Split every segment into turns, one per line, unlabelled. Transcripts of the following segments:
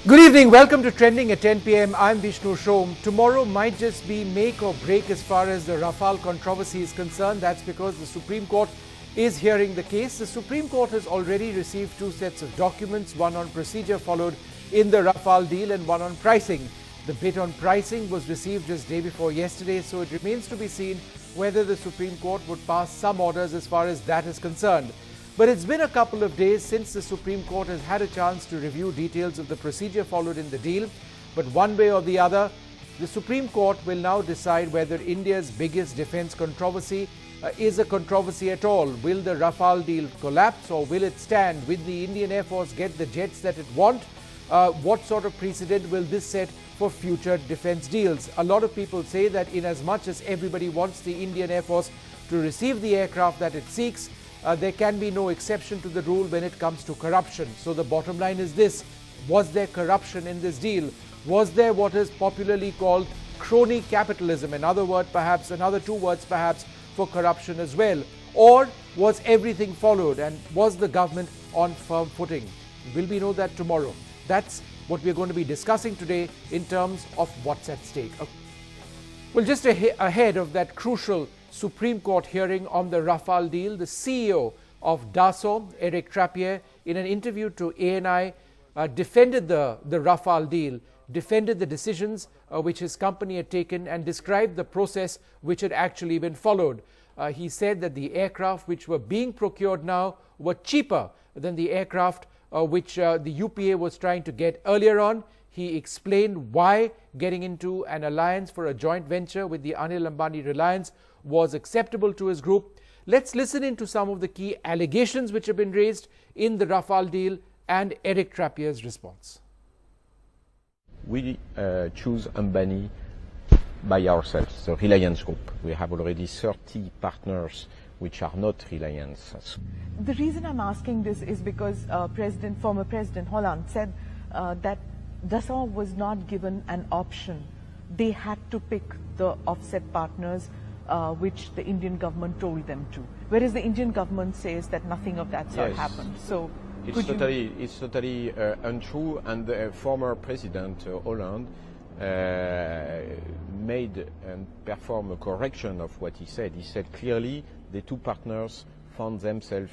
Good evening, welcome to Trending at 10 p.m. I'm Vishnu Shom. Tomorrow might just be make or break as far as the Rafale controversy is concerned. That's because the Supreme Court is hearing the case. The Supreme Court has already received two sets of documents, one on procedure followed in the Rafale deal and one on pricing. The bit on pricing was received just day before yesterday, so it remains to be seen whether the Supreme Court would pass some orders as far as that is concerned. But it's been a couple of days since the Supreme Court has had a chance to review details of the procedure followed in the deal. But one way or the other, the Supreme Court will now decide whether India's biggest defense controversy is a controversy at all. Will the Rafale deal collapse or will it stand? Will the Indian Air Force get the jets that it wants? What sort of precedent will this set for future defense deals? A lot of people say that in as much as everybody wants the Indian Air Force to receive the aircraft that it seeks, there can be no exception to the rule when it comes to corruption. So the bottom line is this: was there corruption in this deal? Was there what is popularly called crony capitalism? In other words, perhaps another two words perhaps for corruption as well. Or was everything followed and was the government on firm footing? Will we know that tomorrow? That's what we're going to be discussing today in terms of what's at stake. Well, just ahead of that crucial Supreme Court hearing on the Rafale deal, the CEO of Dassault, Mr Trappier, in an interview to ANI, defended the Rafale deal, defended the decisions which his company had taken and described the process which had actually been followed. He said that the aircraft which were being procured now were cheaper than the aircraft which the UPA was trying to get earlier on. He explained why getting into an alliance for a joint venture with the Anil Ambani Reliance was acceptable to his group. Let's listen into some of the key allegations which have been raised in the Rafale deal and Mr Trappier's response.
We choose Ambani by ourselves, the Reliance Group. We have already 30 partners which are not Reliance.
The reason I'm asking this is because former President Hollande said that Dassault was not given an option. They had to pick the offset partners which the Indian government told them to. Whereas the Indian government says that nothing of that sort happened. So
it's totally untrue, and the former President Hollande made and performed a correction of what he said. He said clearly the two partners found themselves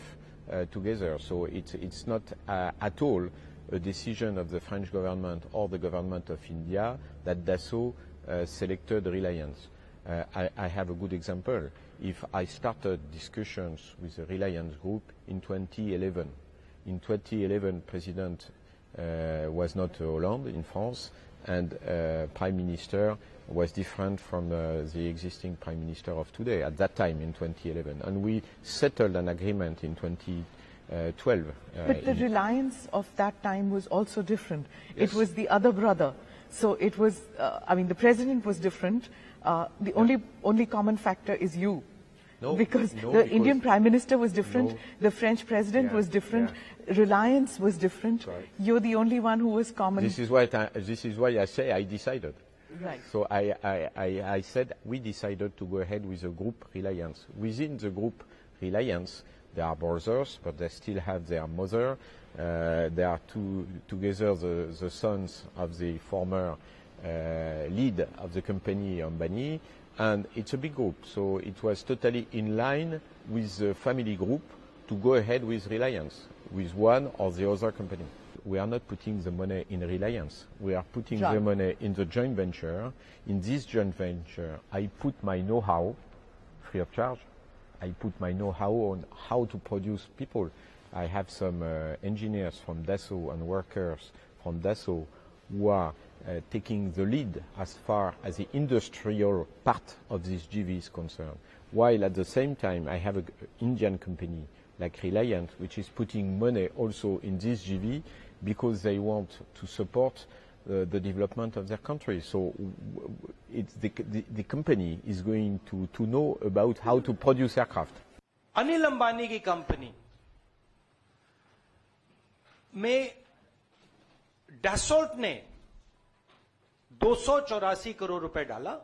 together. So it's not at all a decision of the French government or the government of India that Dassault selected Reliance. I have a good example. If I started discussions with the Reliance Group in 2011, President was not Hollande in France, and Prime Minister was different from the existing Prime Minister of today at that time in 2011. And we settled an agreement in 2012.
But the Reliance of that time was also different. Yes. It was the other brother. So it was, the president was different. The only common factor is you. Because the Indian Prime Minister was different, the French President was different, Reliance was different. Right. You're the only one who was common.
This is why I say I decided.
Right.
So I said we decided to go ahead with the group Reliance. Within the group Reliance, they are brothers, but they still have their mother. They are together the sons of the former lead of the company, Ambani, and it's a big group. So it was totally in line with the family group to go ahead with Reliance, with one or the other company. We are not putting the money in Reliance. We are putting the money in the joint venture. In this joint venture, I put my know-how, free of charge. I put my know-how on how to produce people. I have some engineers from Dassault and workers from Dassault who are taking the lead as far as the industrial part of this JV is concerned. While at the same time I have an Indian company like Reliance which is putting money also in this JV because they want to support the development of their country. So it's the company is going to know about how to produce aircraft.
Anil Ambani की company में Dassault ने 284 करोड़ रुपए डाला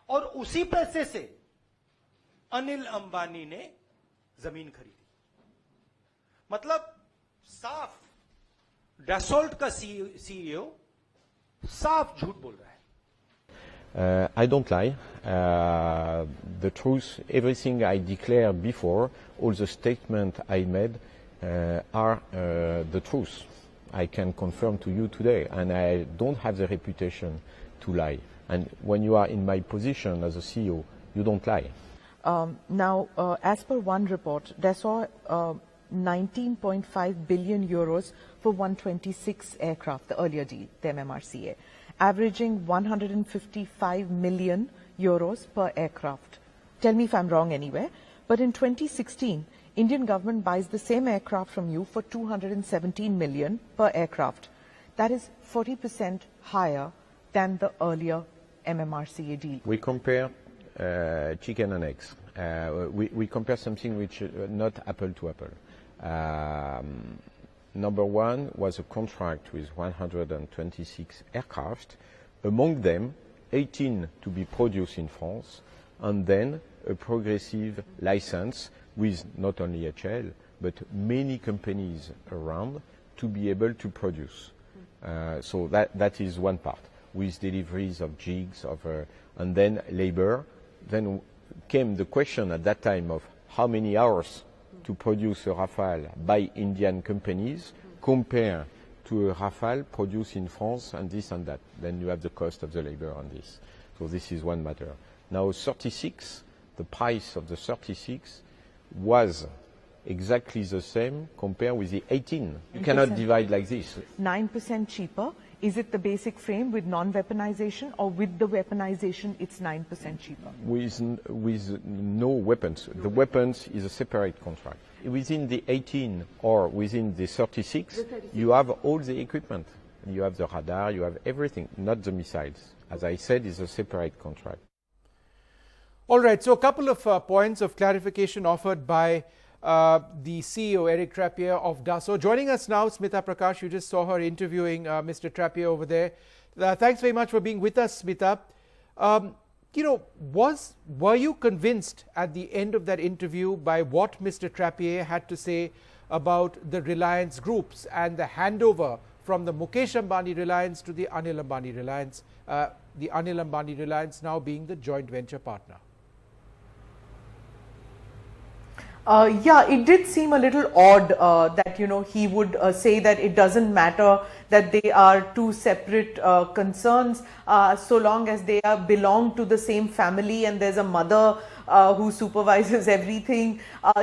और उसी पैसे से अनिल अंबानी ने जमीन खरीदी। मतलब साफ डसोल्ट का सीईओ साफ झूठ बोल रहा है.
I don't lie. The truth, everything I declared before, all the statements I made are the truth. I can confirm to you today, and I don't have the reputation to lie. And when you are in my position as a CEO, you don't lie.
Now, as per one report, Dassault 19.5 billion euros for 126 aircraft, the earlier deal, the MMRCA, averaging 155 million euros per aircraft. Tell me if I'm wrong anywhere. But in 2016, Indian government buys the same aircraft from you for 217 million per aircraft. That is 40% higher than the earlier MMRCA deal.
We compare chicken and eggs. We compare something which not apple to apple. Number one was a contract with 126 aircraft, among them 18 to be produced in France, and then a progressive license with not only HL, but many companies around to be able to produce. So that is one part, with deliveries of jigs, and then labor. Then came the question at that time of how many hours to produce a Rafale by Indian companies compared to a Rafale produced in France and this and that. Then you have the cost of the labor on this. So this is one matter. Now 36, the price of the 36 was exactly the same compared with the 18. You cannot divide like this.
9% cheaper. Is it the basic frame with non-weaponization, or with the weaponization it's 9% cheaper?
With no weapons. The weapons is a separate contract. Within the 18 or within the 36, you have all the equipment. You have the radar, you have everything, not the missiles. As I said, it's a separate contract.
All right, so a couple of points of clarification offered by the CEO, Eric Trappier of Dassault. Joining us now, Smita Prakash. You just saw her interviewing Mr. Trappier over there. Thanks very much for being with us, Smita. Were you convinced at the end of that interview by what Mr. Trappier had to say about the Reliance groups and the handover from the Mukesh Ambani Reliance to the Anil Ambani Reliance, the Anil Ambani Reliance now being the joint venture partner?
Yeah, it did seem a little odd that, he would say that it doesn't matter that they are two separate concerns so long as they belong to the same family and there's a mother who supervises everything.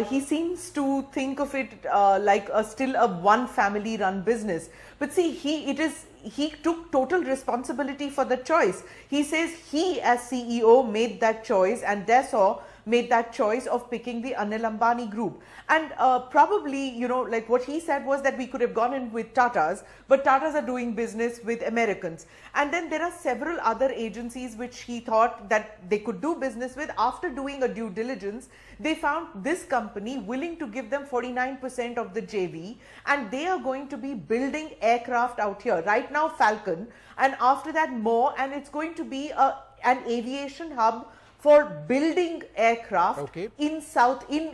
He seems to think of it like still a one family run business. But see, he took total responsibility for the choice. He says he as CEO made that choice, and Dassault made that choice of picking the Anil Ambani group. And probably, like what he said was that we could have gone in with Tatas, but Tatas are doing business with Americans. And then there are several other agencies which he thought that they could do business with. After doing a due diligence, they found this company willing to give them 49% of the JV, and they are going to be building aircraft out here. Right now, Falcon, and after that more, and it's going to be an aviation hub for building aircraft in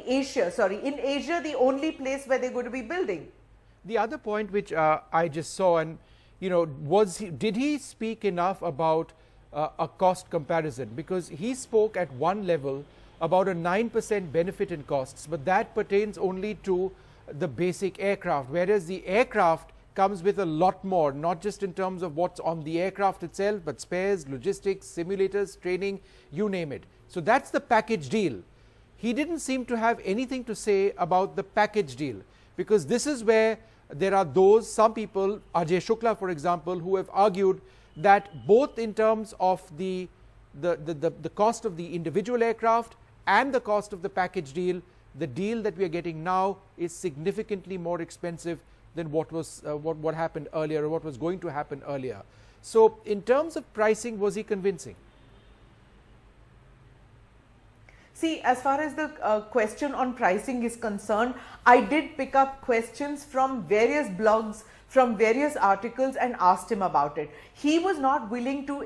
Asia, the only place where they're going to be building.
The other point which I just saw, and did he speak enough about a cost comparison? Because he spoke at one level about a 9% benefit in costs, but that pertains only to the basic aircraft, whereas the aircraft comes with a lot more, not just in terms of what's on the aircraft itself, but spares, logistics, simulators, training, you name it. So that's the package deal. He didn't seem to have anything to say about the package deal, because this is where there are some people, Ajay Shukla for example, who have argued that both in terms of the cost of the individual aircraft and the cost of the package deal, the deal that we are getting now is significantly more expensive than what happened earlier, or what was going to happen earlier. So in terms of pricing, was he convincing?
See, as far as the question on pricing is concerned, I did pick up questions from various blogs from various articles and asked him about it. He was not willing to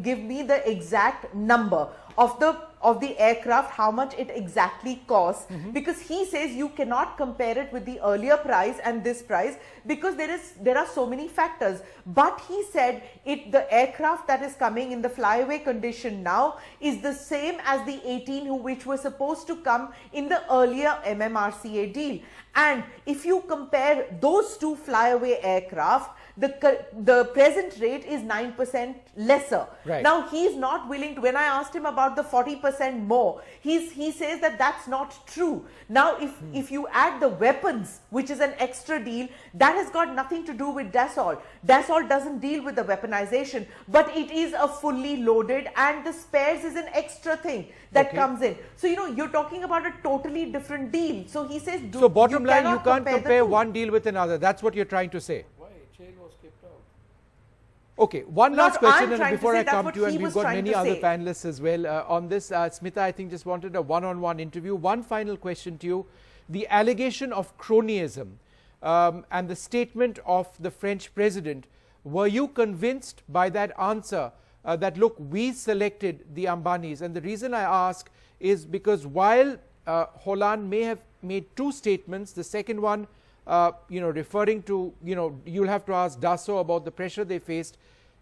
give me the exact number of the aircraft, how much it exactly costs, because he says you cannot compare it with the earlier price and this price because there are so many factors. But he said the aircraft that is coming in the flyaway condition now is the same as the 18 which were supposed to come in the earlier MMRCA deal. And if you compare those two flyaway aircraft, the present rate is 9% lesser.
Right.
Now he is not willing to, when I asked him about the 40% more, he says that that's not true. Now if you add the weapons, which is an extra deal, that has got nothing to do with Dassault. Dassault doesn't deal with the weaponization, but it is a fully loaded, and the spares is an extra thing that comes in. So you're talking about a totally different deal. So he says,
so bottom line, you can't compare one deal with another. That's what you're trying to say. Okay, one last question and before I come to you, and we've got many other panelists as well on this. Smita, I think just wanted a one-on-one interview. One final question to you. The allegation of cronyism and the statement of the French president, were you convinced by that answer that, look, we selected the Ambanis? And the reason I ask is because while Hollande may have made two statements, the second one referring to, you'll have to ask Dassault about the pressure they faced.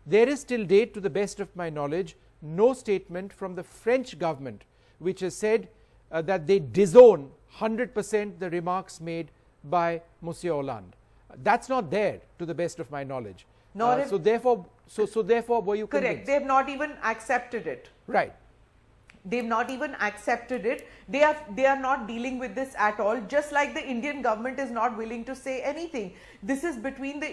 There is till date, to the best of my knowledge, no statement from the French government which has said that they disown 100% the remarks made by Monsieur Hollande. That's not there, to the best of my knowledge. So therefore, were you convinced?
Correct. They have not even accepted it.
Right.
They've not even accepted it. They are not dealing with this at all. Just like the Indian government is not willing to say anything. This is between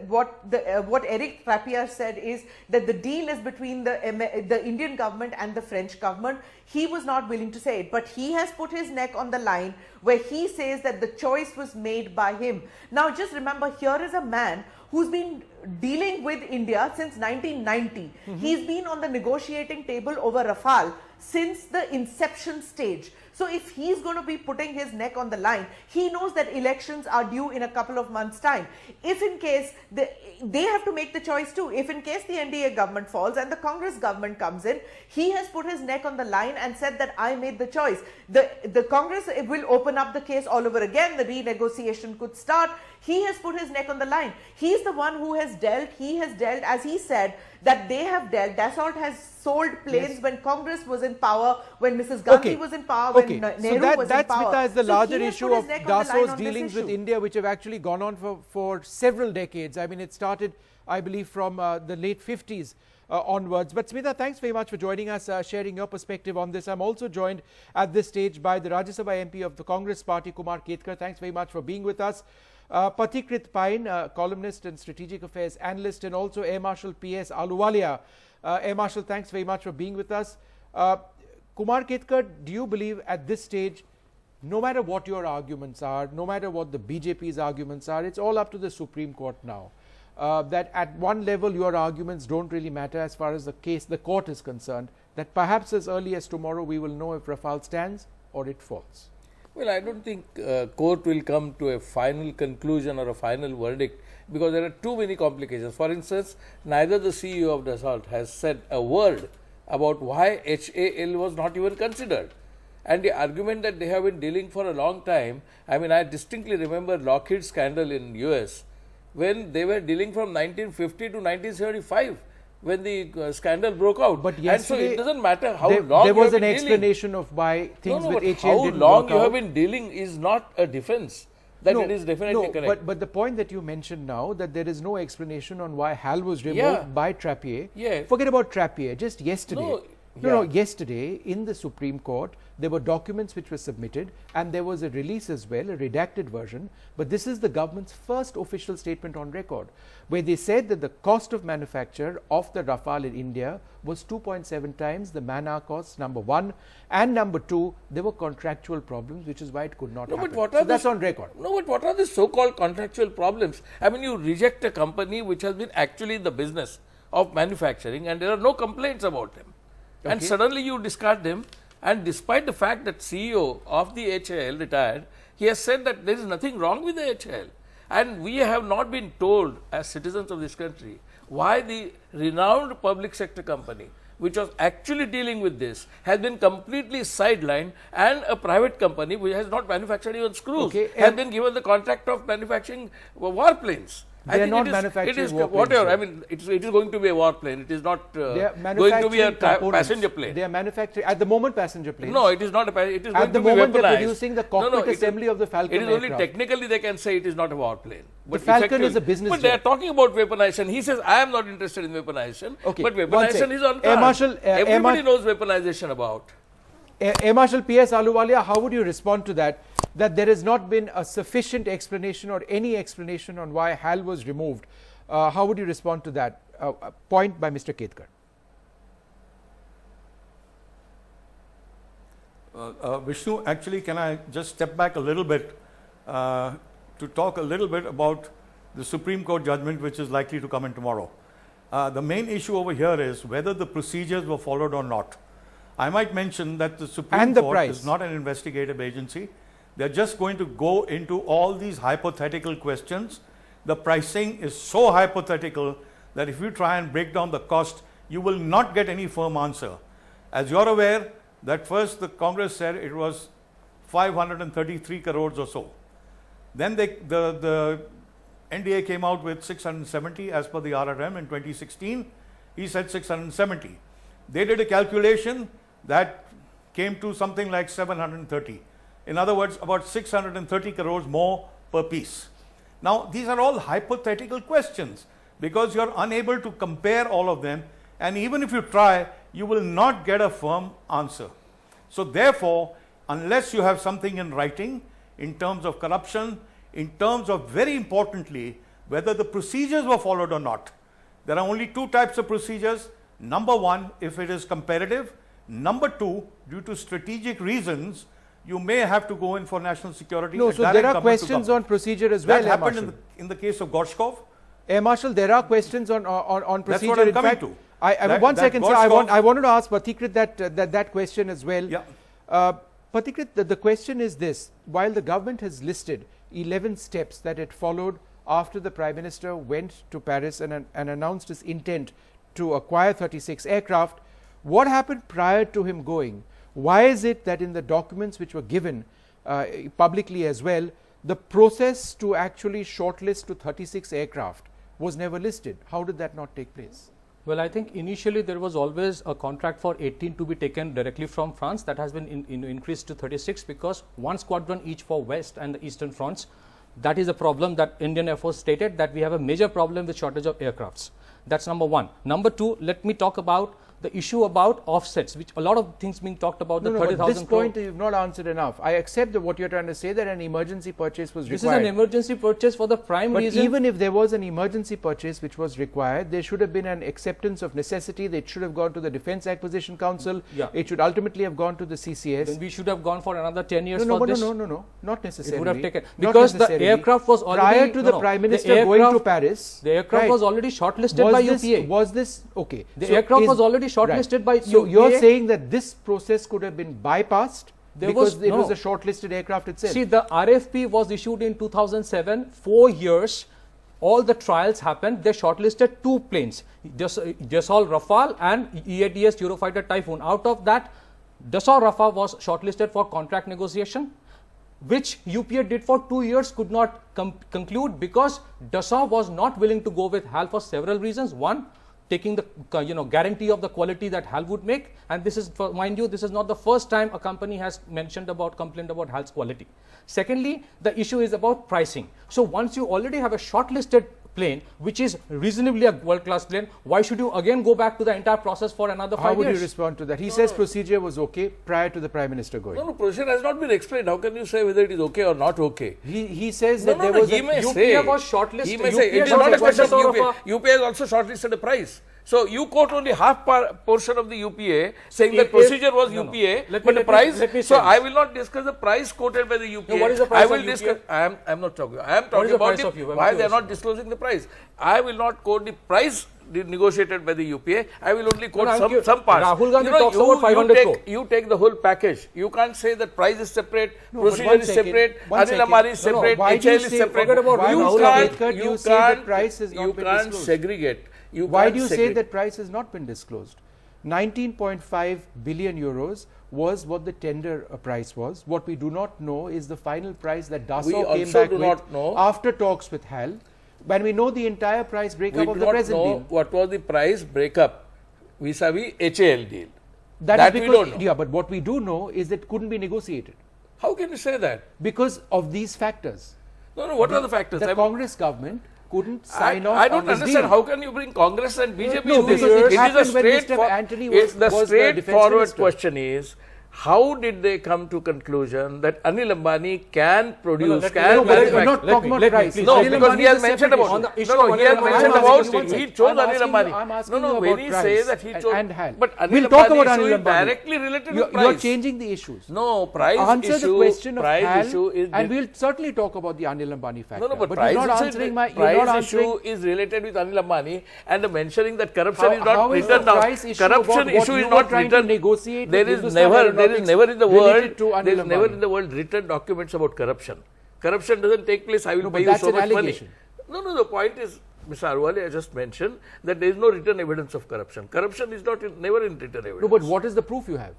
what Eric Trappier said is that the deal is between the Indian government and the French government. He was not willing to say it, but he has put his neck on the line where he says that the choice was made by him. Now, just remember, here is a man who's been dealing with India since 1990. He's been on the negotiating table over Rafale since the inception stage. So if he's going to be putting his neck on the line, he knows that elections are due in a couple of months' time. If in case they have to make the choice too, if in case the NDA government falls and the Congress government comes in, he has put his neck on the line and said that I made the choice. The Congress will open up the case all over again. The renegotiation could start. He has put his neck on the line. He's the one who has dealt. He has dealt, as he said, that they have dealt. Dassault has sold planes when Congress was in power, when Mrs. Gandhi was in power, when Nehru was in power.
That, Smita, is the larger issue of Dassault's dealings with India, which have actually gone on for several decades. I mean, it started, I believe, from the late 50s onwards. But Smita, thanks very much for joining us, sharing your perspective on this. I'm also joined at this stage by the Rajya Sabha MP of the Congress Party, Kumar Ketkar. Thanks very much for being with us. Patikrit Pine, columnist and strategic affairs analyst, and also Air Marshal P.S. Ahluwalia. Air Marshal, thanks very much for being with us. Kumar Ketkar, do you believe at this stage, no matter what your arguments are, no matter what the BJP's arguments are, it's all up to the Supreme Court now? That at one level your arguments don't really matter as far as the court is concerned, that perhaps as early as tomorrow we will know if Rafale stands or it falls?
Well, I don't think court will come to a final conclusion or a final verdict because there are too many complications. For instance, neither the CEO of Dassault has said a word about why HAL was not even considered. And the argument that they have been dealing for a long time, I mean, I distinctly remember Lockheed scandal in US when they were dealing from 1950 to 1975. When the scandal broke out.
But
and so it doesn't matter how long
there was
you have
an
been
explanation of why things with HAL didn't work out.
How long you have been dealing is not a defense. That it is definitely correct.
But the point that you mentioned now, that there is no explanation on why HAL was removed by Trappier. Forget about Trappier. Just yesterday. Yesterday in the Supreme Court, there were documents which were submitted and there was a release as well, a redacted version. But this is the government's first official statement on record, where they said that the cost of manufacture of the Rafale in India was 2.7 times the man-hour cost, number one. And number two, there were contractual problems, which is why it could not happen. So that's on record.
No, but what are the so-called contractual problems? I mean, you reject a company which has been actually in the business of manufacturing and there are no complaints about them. And suddenly you discard them, and despite the fact that CEO of the HAL retired, he has said that there is nothing wrong with the HAL. And we have not been told as citizens of this country why the renowned public sector company which was actually dealing with this has been completely sidelined, and a private company which has not manufactured even screws has been given the contract of manufacturing warplanes.
They are not manufacturing warplanes.
Whatever. I mean, it is going to be a warplane. It is not going to be a passenger plane.
They are manufacturing at the moment passenger planes.
No, it is not a. It is
at
going
the
to be
moment
weaponized.
They are producing the cockpit assembly of the Falcon
It is only
aircraft.
technically they can say it is not a warplane.
But the Falcon is a business
But
jet.
they are talking about weaponization. He says, I am not interested in weaponization.
Okay,
but weaponization is on
Air
card.
Marshal,
Everybody knows weaponization about.
Air Marshal P.S. Ahluwalia, how would you respond to that? That there has not been a sufficient explanation or any explanation on why HAL was removed. How would you respond to that point by Mr. Ketkar?
Vishnu, actually, can I just step back a little bit to talk a little bit about the Supreme Court judgment which is likely to come in tomorrow. The main issue over here is whether the procedures were followed or not. I might mention that the Supreme Court is not an investigative agency. They're just going to go into all these hypothetical questions. The pricing is so hypothetical that if you try and break down the cost, you will not get any firm answer. As you're aware, that first the Congress said it was 533 crores or so. Then the NDA came out with 670 as per the RRM in 2016. He said 670. They did a calculation that came to something like 730. In other words, about 630 crores more per piece. Now, these are all hypothetical questions because you're unable to compare all of them, and even if you try, you will not get a firm answer. So therefore, unless you have something in writing in terms of corruption, in terms of, very importantly, whether the procedures were followed or not. There are only two types of procedures. Number one, if it is comparative. Number two, due to strategic reasons, you may have to go in for national security.
No, so there are questions on procedure as well.
That happened in the case of Gorshkov.
Air Marshal, there are questions on procedure.
That's what I'm coming to.
One second, sir. I wanted to ask Pathikrit that question as well.
Yeah.
Pathikrit, the question is this: while the government has listed 11 steps that it followed after the Prime Minister went to Paris and announced his intent to acquire 36 aircraft, what happened prior to him going? Why is it that in the documents which were given publicly as well, the process to actually shortlist to 36 aircraft was never listed? How did that not take place?
Well, I think initially there was always a contract for 18 to be taken directly from France. That has been increased to 36 because one squadron each for West and the Eastern fronts. That is a problem that Indian Air Force stated, that we have a major problem with shortage of aircrafts. That's number one. Number two, let me talk about the issue about offsets, which a lot of things being talked about. The 30,000 crore.
This point you've not answered enough. I accept that what you're trying to say, that an emergency purchase was required.
This is an emergency purchase for the prime reason.
But even if there was an emergency purchase which was required, there should have been an acceptance of necessity. It should have gone to the Defence Acquisition Council.
Yeah.
It should ultimately have gone to the CCS.
Then we should have gone for another 10 years
No,
for this.
No, not necessarily.
It would have taken, because the aircraft was already
prior to the Prime Minister going to Paris.
The aircraft was already shortlisted by UPA.
Was this okay?
The aircraft was already shortlisted by
So
UPA.
you're saying that this process could have been bypassed because it was a shortlisted aircraft itself?
See, the RFP was issued in 2007, 4 years. All the trials happened. They shortlisted 2 planes, Dassault Rafale and EADS Eurofighter Typhoon. Out of that, Dassault Rafale was shortlisted for contract negotiation, which UPA did for 2 years, could not conclude because Dassault was not willing to go with HAL for several reasons. One, taking the guarantee of the quality that HAL would make, and this is, mind you, this is not the first time a company has complained about HAL's quality. Secondly, the issue is about pricing. So once you already have a shortlisted plane, which is reasonably a world-class plane, why should you again go back to the entire process for another 5 years?
How would you respond to that? He says procedure was okay prior to the Prime Minister going.
No, procedure has not been explained. How can you say whether it is okay or not okay?
He says that there was
he may
UPA
say,
was shortlisted.
He may say, it is not a question of UPA. UPA has also shortlisted a price. So you quote only half portion of the UPA, saying
If-
that procedure was
no, no.
UPA,
Let
but
me-
the price.
let me
So
say
I
this.
will not discuss the price quoted by the UPA.
No, what is the price
I will
of UPA?
discuss. I am not talking. I am
What
talking
is the
about
price of UPA?
why
What
they are
is
not
it?
disclosing the price. I will not quote the price negotiated by the UPA. I will only quote
I'm
some parts.
Rahul Gandhi talks about 500 crore.
You take the whole package. You can't say that price is separate,
No, but
procedure
one
is
second,
separate,
one
Anil
second.
Ambani is
No, no,
separate,
why do you
HL is
say-
separate.
forget about
Rahul
You
Gandhi.
can't,
You say the price has not
you
been
can't
disclosed.
segregate. You
Why
can't
do you say
segregate.
that price has not been disclosed? 19.5 billion euros was what the tender price was. What we do not know is the final price that Dassault came
also
back
do
with
not know.
after talks with HAL. When we know the entire price
We
breakup
do
of the
not
present
know
deal.
what was the price breakup vis-a-vis HAL deal.
That
that
is
we
because,
don't know.
yeah, but what we do know is that it couldn't be negotiated
How can you say that?
because of these factors.
No, what are the factors?
The
I mean,
Congress government couldn't sign off
I don't
on this
understand
deal.
how can you bring Congress and BJP
No,
in this?
because it
is
happened
a
when Mr.
straightfor-
Antony was
the
the defense
straightforward
minister.
question is, how did they come to conclusion that Anil Ambani can produce,
let me-
can
No, but
manufacture?
we're not
Let
talking
me-
about
let me
price.
please.
No,
Anil
because
Ambani
he
is
has
a separate
mentioned about
issue.
On the
it.
issue
No,
of
he has
Anil Ambani,
mentioned
I'm
about
asking you
it.
one
He
second.
chose
I'm
Anil
asking
Ambani.
you- I'm asking
No,
you
when
about
he
price.
says that he chose,
and HAL.
but Anil
We'll talk
Ambani
about
issue
Anil
is
Ambani.
directly related
You're,
to price.
you're changing the issues.
No, price
Answer
issue.
the question of
price
HAL,
issue is
and we'll certainly talk about the Anil Ambani factor.
No, but
you're
price
not
issue,
answering my. You're
price
not answering.
issue is related with Anil Ambani, and mentioning that corruption is not
How is
written
the
down.
price issue about
Corruption
what
issue
you
is
were
not
trying to
written.
negotiate
There
with
is
Hindustan
never
Aeronautics
in the
related to
world.
Anil
There is never
Ambani.
in the world written documents about corruption. Corruption doesn't take place. I will
No,
pay
but
you
that's
so
an
much
allegation.
money. No. The point is, Mr. Arwale, I just mentioned that there is no written evidence of corruption. Corruption is never in written evidence.
No, but what is the proof you have?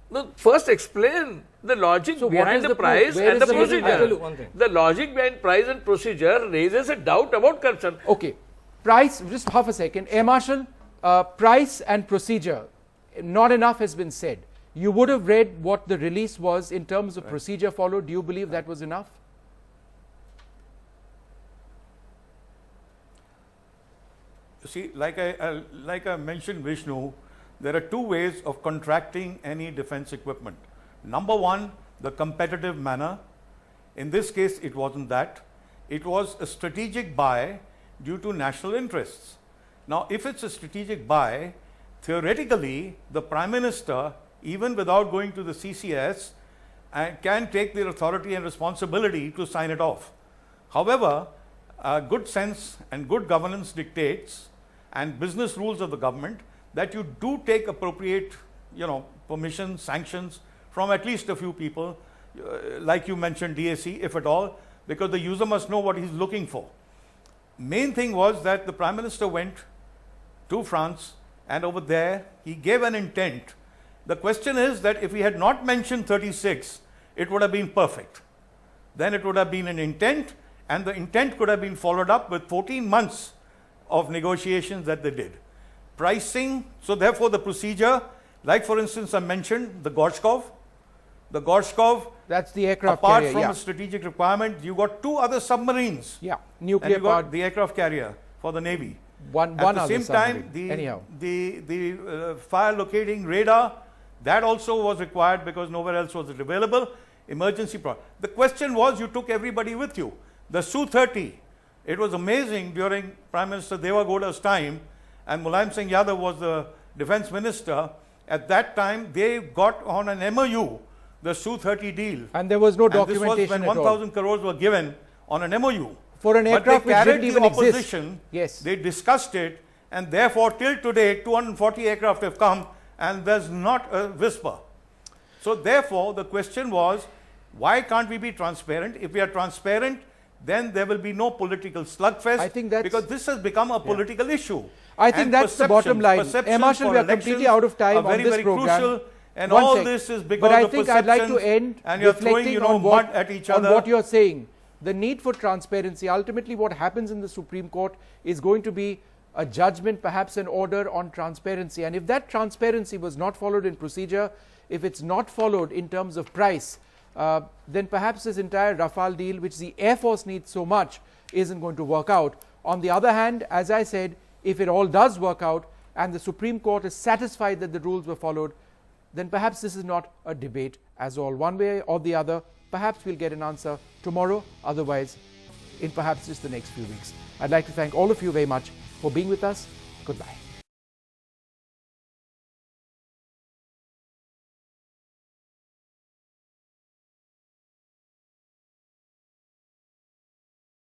No, first explain the logic
So what
behind
is
the
the proof?
price
Where
and
is
the
the
procedure.
I'll tell you one thing.
The logic behind price and procedure raises a doubt about corruption.
Okay, price. Just half a second. Air Marshal, price and procedure. Not enough has been said. You would have read what the release was in terms of procedure followed. Do you believe that was enough?
See, like I mentioned, Vishnu, there are two ways of contracting any defense equipment. Number one, the competitive manner. In this case, it wasn't that. It was a strategic buy due to national interests. Now, if it's a strategic buy, theoretically, the Prime Minister, even without going to the CCS, can take the authority and responsibility to sign it off. However, good sense and good governance dictates, and business rules of the government, that you do take appropriate, permissions, sanctions from at least a few people, like you mentioned, DAC, if at all, because the user must know what he's looking for. Main thing was that the Prime Minister went to France, and over there he gave an intent. The question is that if he had not mentioned 36, it would have been perfect. Then it would have been an intent, and the intent could have been followed up with 14 months of negotiations that they did. Pricing, so therefore the procedure, like for instance I mentioned the Gorshkov. The Gorshkov,
That's the aircraft
apart
carrier.
from
Yeah.
a strategic requirement, you got two other submarines.
Yeah,
And
nuclear
you got
powered.
the aircraft carrier for the Navy.
One
At the
other
same time,
submarine.
the fire locating radar, that also was required because nowhere else was it available. Emergency the question was, you took everybody with you. The Su-30, it was amazing during Prime Minister Deva Gowda's time, and Mulayam Singh Yadav was the defense minister. At that time, they got on an MOU, the Su-30 deal.
And there was no
And this
documentation
was when
at all.
1,000 crores were given on an MOU.
For an aircraft
but they
which
carried
didn't even
the
exist.
opposition.
Yes.
They discussed it, and therefore till today 240 aircraft have come, and there's not a whisper. So therefore the question was, why can't we be transparent? If we are transparent, then there will be no political slugfest.
I think that's-
because this has become a political issue.
I think
And
that's the bottom line.
perceptions
Marshal,
for
we are completely
elections
out of time
are very,
on this
very
program.
crucial, and
One
all
sec.
this is because
but I
of
think I'd like to
perceptions,
end
and you're throwing,
reflecting
mud
on what,
at each
on
other.
what you're saying. The need for transparency, ultimately what happens in the Supreme Court is going to be a judgment, perhaps an order on transparency. And if that transparency was not followed in procedure, if it's not followed in terms of price, then perhaps this entire Rafale deal, which the Air Force needs so much, isn't going to work out. On the other hand, as I said, if it all does work out and the Supreme Court is satisfied that the rules were followed, then perhaps this is not a debate as all. One way or the other, perhaps we'll get an answer tomorrow, otherwise in perhaps just the next few weeks. I'd like to thank all of you very much for being with us. Goodbye.